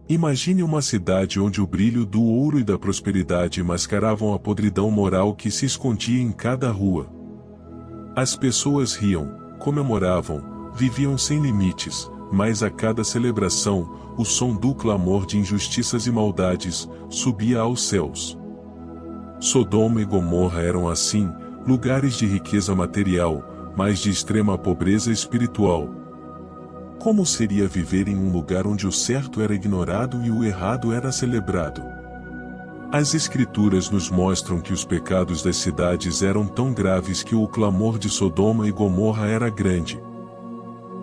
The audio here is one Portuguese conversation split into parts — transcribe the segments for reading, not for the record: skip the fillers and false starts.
Imagine uma cidade onde o brilho do ouro e da prosperidade mascaravam a podridão moral que se escondia em cada rua. As pessoas riam, comemoravam, viviam sem limites, mas a cada celebração, o som do clamor de injustiças e maldades subia aos céus. Sodoma e Gomorra eram assim, lugares de riqueza material, mas de extrema pobreza espiritual. Como seria viver em um lugar onde o certo era ignorado e o errado era celebrado? As Escrituras nos mostram que os pecados das cidades eram tão graves que o clamor de Sodoma e Gomorra era grande.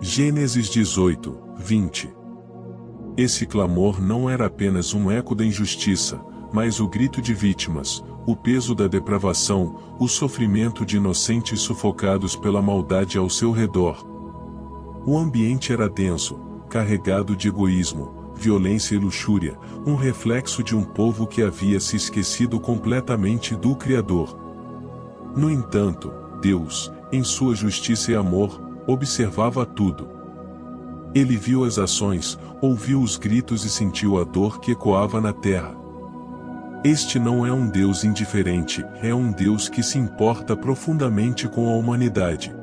Gênesis 18, 20. Esse clamor não era apenas um eco da injustiça, mas o grito de vítimas, o peso da depravação, o sofrimento de inocentes sufocados pela maldade ao seu redor. O ambiente era denso, carregado de egoísmo, violência e luxúria, um reflexo de um povo que havia se esquecido completamente do Criador. No entanto, Deus, em sua justiça e amor, observava tudo. Ele viu as ações, ouviu os gritos e sentiu a dor que ecoava na terra. Este não é um Deus indiferente, é um Deus que se importa profundamente com a humanidade.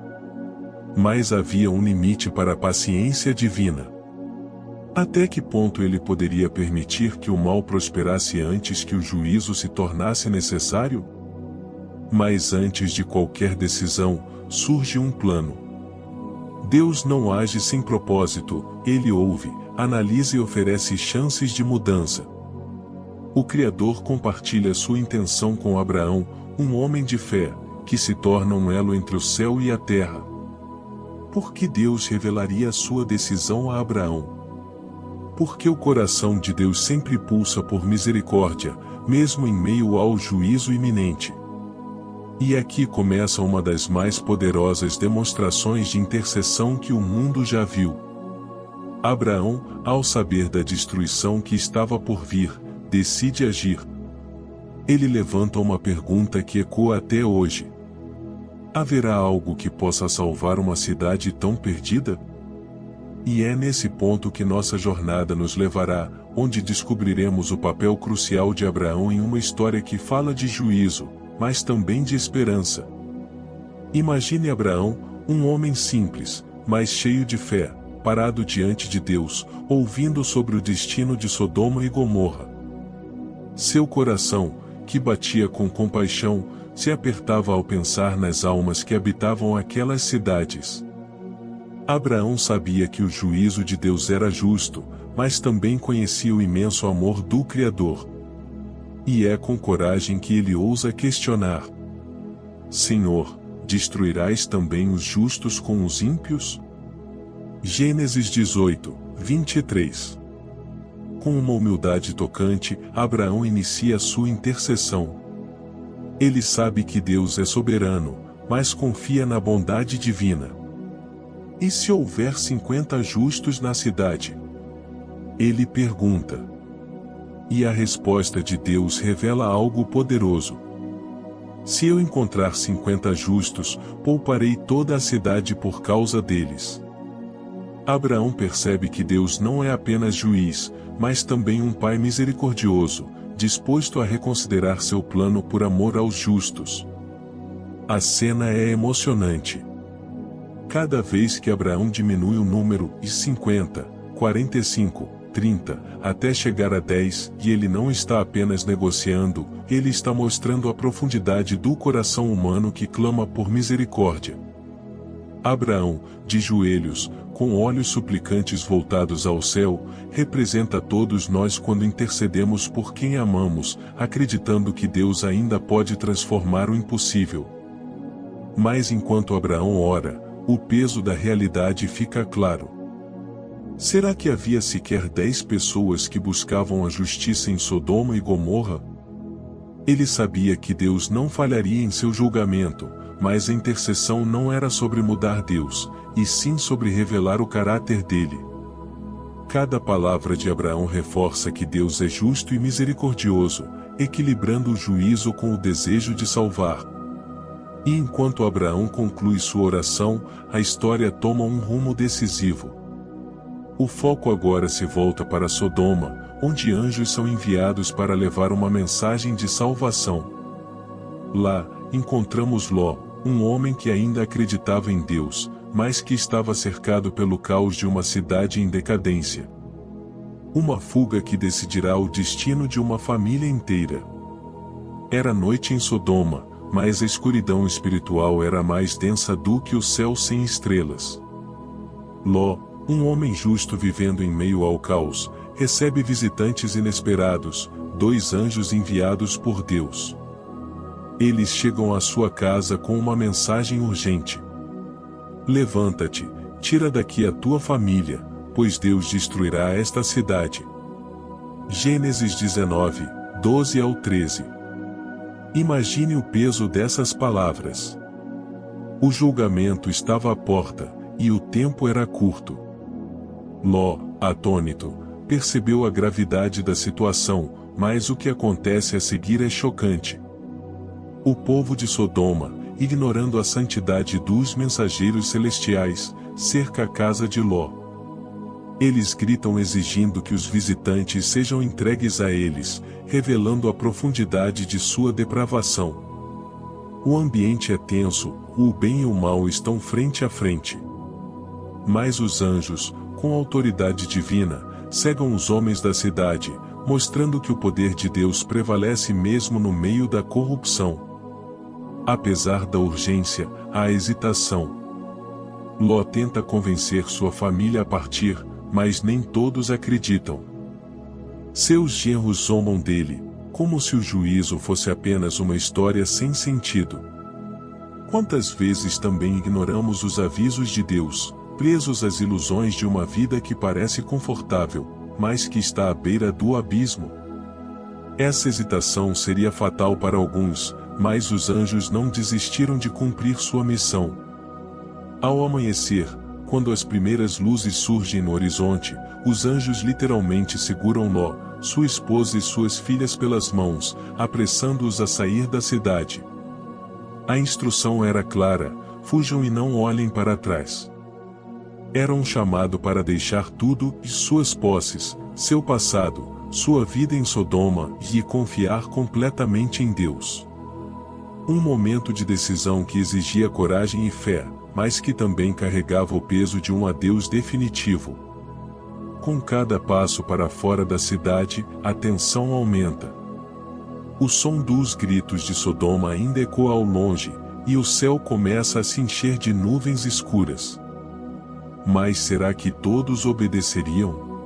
Mas havia um limite para a paciência divina. Até que ponto ele poderia permitir que o mal prosperasse antes que o juízo se tornasse necessário? Mas antes de qualquer decisão, surge um plano. Deus não age sem propósito, ele ouve, analisa e oferece chances de mudança. O Criador compartilha sua intenção com Abraão, um homem de fé, que se torna um elo entre o céu e a terra. Por que Deus revelaria sua decisão a Abraão? Porque o coração de Deus sempre pulsa por misericórdia, mesmo em meio ao juízo iminente. E aqui começa uma das mais poderosas demonstrações de intercessão que o mundo já viu. Abraão, ao saber da destruição que estava por vir, decide agir. Ele levanta uma pergunta que ecoa até hoje. Haverá algo que possa salvar uma cidade tão perdida? E é nesse ponto que nossa jornada nos levará, onde descobriremos o papel crucial de Abraão em uma história que fala de juízo, mas também de esperança. Imagine Abraão, um homem simples, mas cheio de fé, parado diante de Deus, ouvindo sobre o destino de Sodoma e Gomorra. Seu coração, que batia com compaixão, se apertava ao pensar nas almas que habitavam aquelas cidades. Abraão sabia que o juízo de Deus era justo, mas também conhecia o imenso amor do Criador. E é com coragem que ele ousa questionar: Senhor, destruirás também os justos com os ímpios? Gênesis 18, 23. Com uma humildade tocante, Abraão inicia sua intercessão. Ele sabe que Deus é soberano, mas confia na bondade divina. E se houver 50 justos na cidade? Ele pergunta. E a resposta de Deus revela algo poderoso. Se eu encontrar 50 justos, pouparei toda a cidade por causa deles. Abraão percebe que Deus não é apenas juiz, mas também um pai misericordioso, disposto a reconsiderar seu plano por amor aos justos. A cena é emocionante. Cada vez que Abraão diminui o número de 50, 45, 30, até chegar a 10, e ele não está apenas negociando, ele está mostrando a profundidade do coração humano que clama por misericórdia. Abraão, de joelhos, com olhos suplicantes voltados ao céu, representa todos nós quando intercedemos por quem amamos, acreditando que Deus ainda pode transformar o impossível. Mas enquanto Abraão ora, o peso da realidade fica claro. Será que havia sequer 10 pessoas que buscavam a justiça em Sodoma e Gomorra? Ele sabia que Deus não falharia em seu julgamento, mas a intercessão não era sobre mudar Deus, e sim sobre revelar o caráter dele. Cada palavra de Abraão reforça que Deus é justo e misericordioso, equilibrando o juízo com o desejo de salvar. E enquanto Abraão conclui sua oração, a história toma um rumo decisivo. O foco agora se volta para Sodoma, onde anjos são enviados para levar uma mensagem de salvação. Lá, encontramos Ló, um homem que ainda acreditava em Deus, mas que estava cercado pelo caos de uma cidade em decadência. Uma fuga que decidirá o destino de uma família inteira. Era noite em Sodoma, mas a escuridão espiritual era mais densa do que o céu sem estrelas. Ló, um homem justo vivendo em meio ao caos, recebe visitantes inesperados, 2 anjos enviados por Deus. Eles chegam à sua casa com uma mensagem urgente. Levanta-te, tira daqui a tua família, pois Deus destruirá esta cidade. Gênesis 19, 12 ao 13. Imagine o peso dessas palavras. O julgamento estava à porta, e o tempo era curto. Ló, atônito, percebeu a gravidade da situação, mas o que acontece a seguir é chocante. O povo de Sodoma, ignorando a santidade dos mensageiros celestiais, cerca a casa de Ló. Eles gritam exigindo que os visitantes sejam entregues a eles, revelando a profundidade de sua depravação. O ambiente é tenso, o bem e o mal estão frente a frente. Mas os anjos, com autoridade divina, cegam os homens da cidade, mostrando que o poder de Deus prevalece mesmo no meio da corrupção. Apesar da urgência, há hesitação. Ló tenta convencer sua família a partir, mas nem todos acreditam. Seus genros zombam dele, como se o juízo fosse apenas uma história sem sentido. Quantas vezes também ignoramos os avisos de Deus, presos às ilusões de uma vida que parece confortável, mas que está à beira do abismo? Essa hesitação seria fatal para alguns, mas os anjos não desistiram de cumprir sua missão. Ao amanhecer, quando as primeiras luzes surgem no horizonte, os anjos literalmente seguram Ló, sua esposa e suas filhas pelas mãos, apressando-os a sair da cidade. A instrução era clara: fujam e não olhem para trás. Era um chamado para deixar tudo, suas posses, seu passado, sua vida em Sodoma, e confiar completamente em Deus. Um momento de decisão que exigia coragem e fé, mas que também carregava o peso de um adeus definitivo. Com cada passo para fora da cidade, a tensão aumenta. O som dos gritos de Sodoma ainda ecoa ao longe, e o céu começa a se encher de nuvens escuras. Mas será que todos obedeceriam?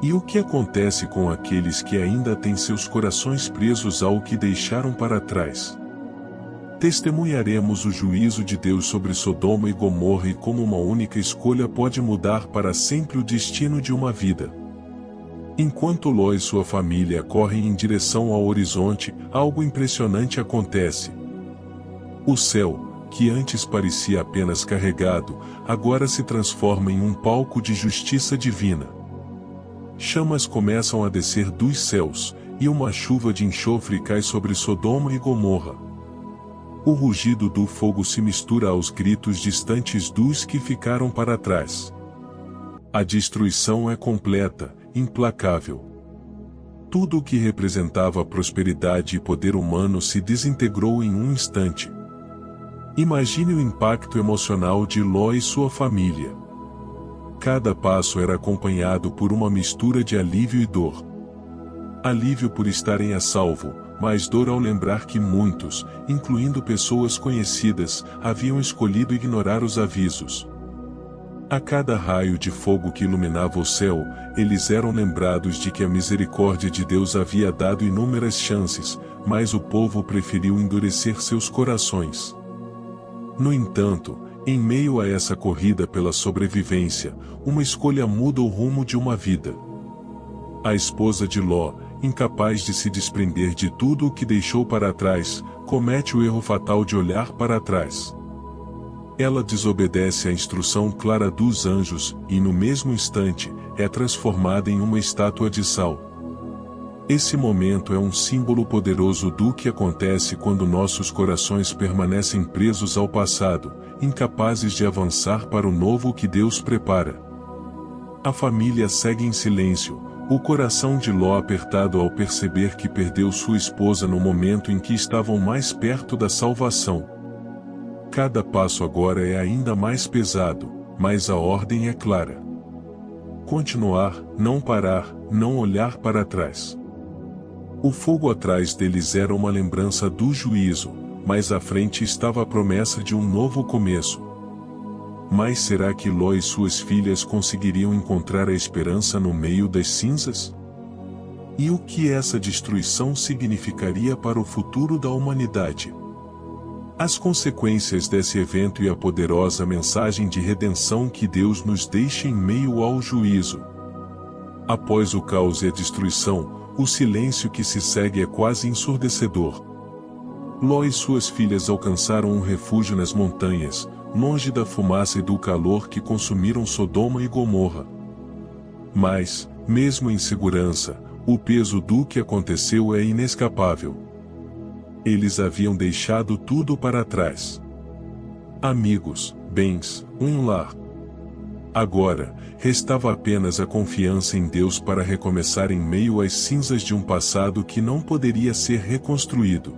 E o que acontece com aqueles que ainda têm seus corações presos ao que deixaram para trás? Testemunharemos o juízo de Deus sobre Sodoma e Gomorra e como uma única escolha pode mudar para sempre o destino de uma vida. Enquanto Ló e sua família correm em direção ao horizonte, algo impressionante acontece. O céu, que antes parecia apenas carregado, agora se transforma em um palco de justiça divina. Chamas começam a descer dos céus, e uma chuva de enxofre cai sobre Sodoma e Gomorra. O rugido do fogo se mistura aos gritos distantes dos que ficaram para trás. A destruição é completa, implacável. Tudo o que representava prosperidade e poder humano se desintegrou em um instante. Imagine o impacto emocional de Ló e sua família. Cada passo era acompanhado por uma mistura de alívio e dor. Alívio por estarem a salvo, mas dor ao lembrar que muitos, incluindo pessoas conhecidas, haviam escolhido ignorar os avisos. A cada raio de fogo que iluminava o céu, eles eram lembrados de que a misericórdia de Deus havia dado inúmeras chances, mas o povo preferiu endurecer seus corações. No entanto, em meio a essa corrida pela sobrevivência, uma escolha muda o rumo de uma vida. A esposa de Ló, incapaz de se desprender de tudo o que deixou para trás, comete o erro fatal de olhar para trás. Ela desobedece à instrução clara dos anjos, e no mesmo instante, é transformada em uma estátua de sal. Esse momento é um símbolo poderoso do que acontece quando nossos corações permanecem presos ao passado, incapazes de avançar para o novo que Deus prepara. A família segue em silêncio, o coração de Ló apertado ao perceber que perdeu sua esposa no momento em que estavam mais perto da salvação. Cada passo agora é ainda mais pesado, mas a ordem é clara. Continuar, não parar, não olhar para trás. O fogo atrás deles era uma lembrança do juízo, mas à frente estava a promessa de um novo começo. Mas será que Ló e suas filhas conseguiriam encontrar a esperança no meio das cinzas? E o que essa destruição significaria para o futuro da humanidade? As consequências desse evento e a poderosa mensagem de redenção que Deus nos deixa em meio ao juízo. Após o caos e a destruição, o silêncio que se segue é quase ensurdecedor. Ló e suas filhas alcançaram um refúgio nas montanhas, longe da fumaça e do calor que consumiram Sodoma e Gomorra. Mas, mesmo em segurança, o peso do que aconteceu é inescapável. Eles haviam deixado tudo para trás. Amigos, bens, um lar. Agora, restava apenas a confiança em Deus para recomeçar em meio às cinzas de um passado que não poderia ser reconstruído.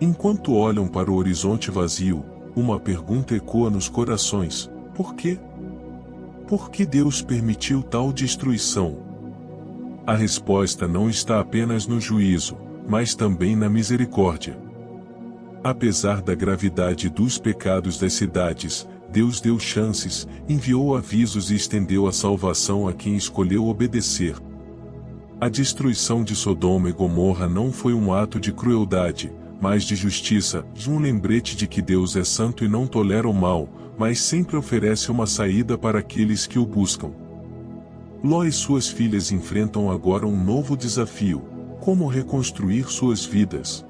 Enquanto olham para o horizonte vazio, uma pergunta ecoa nos corações: por quê? Por que Deus permitiu tal destruição? A resposta não está apenas no juízo, mas também na misericórdia. Apesar da gravidade dos pecados das cidades, Deus deu chances, enviou avisos e estendeu a salvação a quem escolheu obedecer. A destruição de Sodoma e Gomorra não foi um ato de crueldade, mas de justiça, um lembrete de que Deus é santo e não tolera o mal, mas sempre oferece uma saída para aqueles que o buscam. Ló e suas filhas enfrentam agora um novo desafio: como reconstruir suas vidas.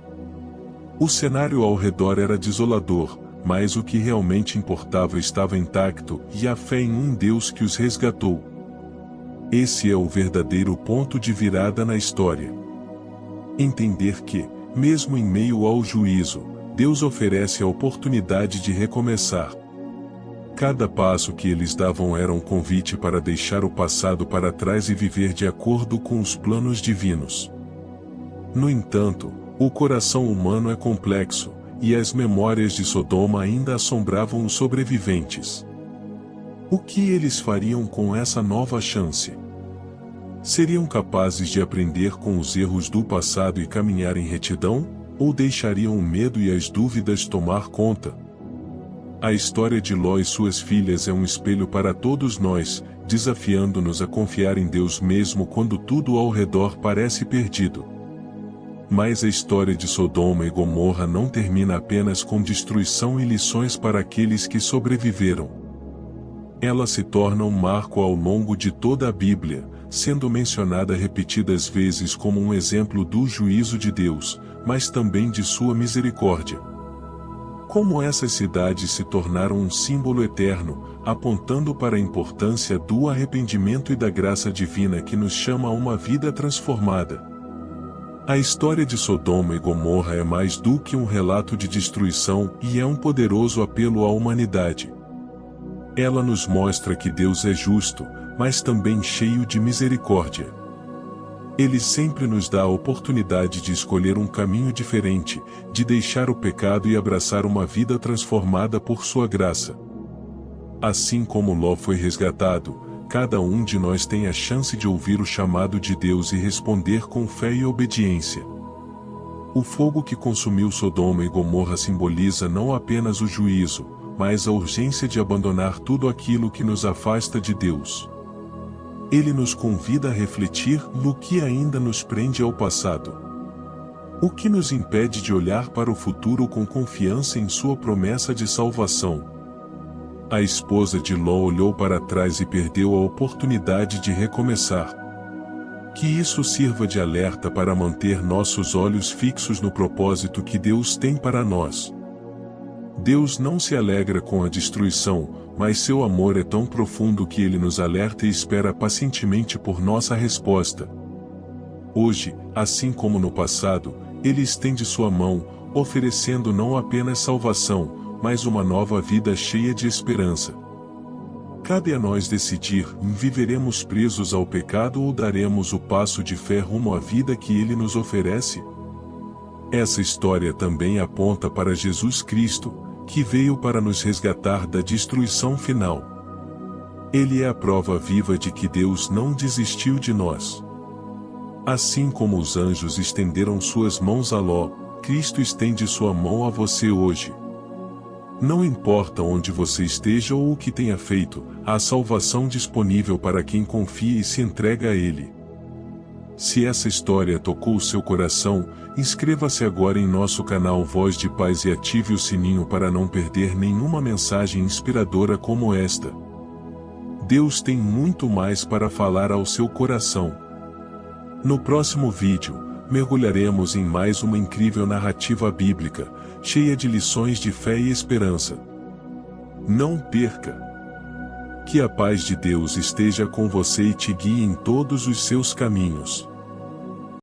O cenário ao redor era desolador, mas o que realmente importava estava intacto, e a fé em um Deus que os resgatou. Esse é o verdadeiro ponto de virada na história. Entender que, mesmo em meio ao juízo, Deus oferece a oportunidade de recomeçar. Cada passo que eles davam era um convite para deixar o passado para trás e viver de acordo com os planos divinos. No entanto, o coração humano é complexo, e as memórias de Sodoma ainda assombravam os sobreviventes. O que eles fariam com essa nova chance? Seriam capazes de aprender com os erros do passado e caminhar em retidão, ou deixariam o medo e as dúvidas tomar conta? A história de Ló e suas filhas é um espelho para todos nós, desafiando-nos a confiar em Deus mesmo quando tudo ao redor parece perdido. Mas a história de Sodoma e Gomorra não termina apenas com destruição e lições para aqueles que sobreviveram. Ela se torna um marco ao longo de toda a Bíblia, sendo mencionada repetidas vezes como um exemplo do juízo de Deus, mas também de sua misericórdia. Como essas cidades se tornaram um símbolo eterno, apontando para a importância do arrependimento e da graça divina que nos chama a uma vida transformada. A história de Sodoma e Gomorra é mais do que um relato de destruição e é um poderoso apelo à humanidade. Ela nos mostra que Deus é justo, mas também cheio de misericórdia. Ele sempre nos dá a oportunidade de escolher um caminho diferente, de deixar o pecado e abraçar uma vida transformada por sua graça. Assim como Ló foi resgatado, cada um de nós tem a chance de ouvir o chamado de Deus e responder com fé e obediência. O fogo que consumiu Sodoma e Gomorra simboliza não apenas o juízo, mas a urgência de abandonar tudo aquilo que nos afasta de Deus. Ele nos convida a refletir no que ainda nos prende ao passado. O que nos impede de olhar para o futuro com confiança em sua promessa de salvação? A esposa de Ló olhou para trás e perdeu a oportunidade de recomeçar. Que isso sirva de alerta para manter nossos olhos fixos no propósito que Deus tem para nós. Deus não se alegra com a destruição, mas seu amor é tão profundo que ele nos alerta e espera pacientemente por nossa resposta. Hoje, assim como no passado, ele estende sua mão, oferecendo não apenas salvação, mas uma nova vida cheia de esperança. cabe a nós decidir: viveremos presos ao pecado ou daremos o passo de fé rumo à vida que ele nos oferece? Essa história também aponta para Jesus Cristo, que veio para nos resgatar da destruição final. Ele é a prova viva de que Deus não desistiu de nós. Assim como os anjos estenderam suas mãos a Ló, Cristo estende sua mão a você hoje. Não importa onde você esteja ou o que tenha feito, há salvação disponível para quem confia e se entrega a Ele. Se essa história tocou o seu coração, inscreva-se agora em nosso canal Voz de Paz e ative o sininho para não perder nenhuma mensagem inspiradora como esta. Deus tem muito mais para falar ao seu coração. No próximo vídeo, mergulharemos em mais uma incrível narrativa bíblica, cheia de lições de fé e esperança. Não perca! Que a paz de Deus esteja com você e te guie em todos os seus caminhos.